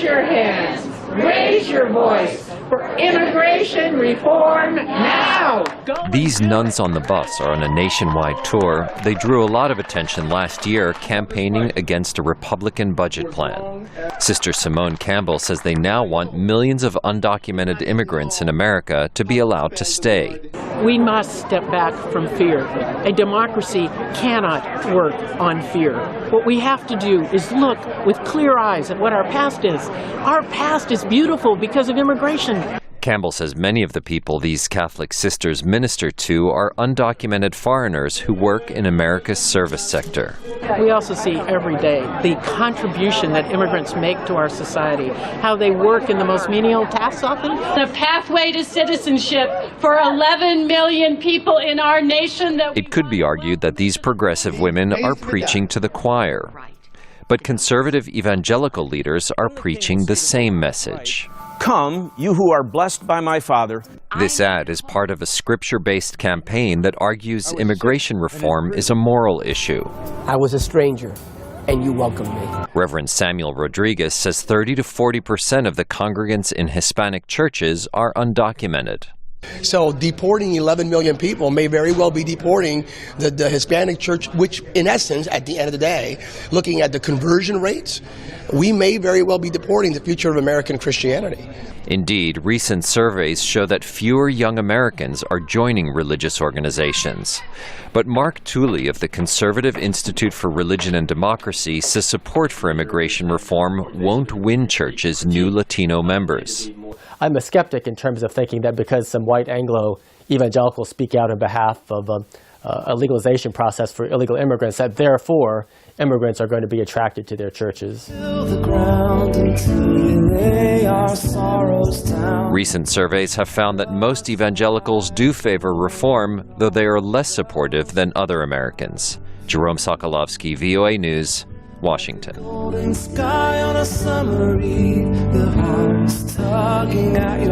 Raise your hands. Raise your voice for immigration reform now. These nuns on the bus are on a nationwide tour. They drew a lot of attention last year campaigning against a Republican budget plan. Sister Simone Campbell says they now want millions of undocumented immigrants in America to be allowed to stay. We must step back from fear. A democracy cannot work on fear. What we have to do is look with clear eyes at what our past is. Our past is beautiful because of immigration. Campbell says many of the people these Catholic sisters minister to are undocumented foreigners who work in America's service sector. We also see every day the contribution that immigrants make to our society, how they work in the most menial tasks often. The pathway to citizenship for 11 million people in our nation. It could be argued that these progressive women are preaching to the choir. But conservative evangelical leaders are preaching the same message. Come, you who are blessed by my Father. This ad is part of a scripture-based campaign that argues immigration reform is a moral issue. I was a stranger, and you welcomed me. Reverend Samuel Rodriguez says 30 to 40% of the congregants in Hispanic churches are undocumented. So deporting 11 million people may very well be deporting the Hispanic church, which in essence, at the end of the day, looking at the conversion rates, we may very well be deporting the future of American Christianity. Indeed, recent surveys show that fewer young Americans are joining religious organizations. But Mark Tooley of the Conservative Institute for Religion and Democracy says support for immigration reform won't win churches new Latino members. I'm a skeptic in terms of thinking that because some white Anglo evangelicals speak out on behalf of a legalization process for illegal immigrants, that therefore immigrants are going to be attracted to their churches. Recent surveys have found that most evangelicals do favor reform, though they are less supportive than other Americans. Jerome Socolovsky, VOA News, Washington. Golden sky on a summer eve, the heart is tugging at your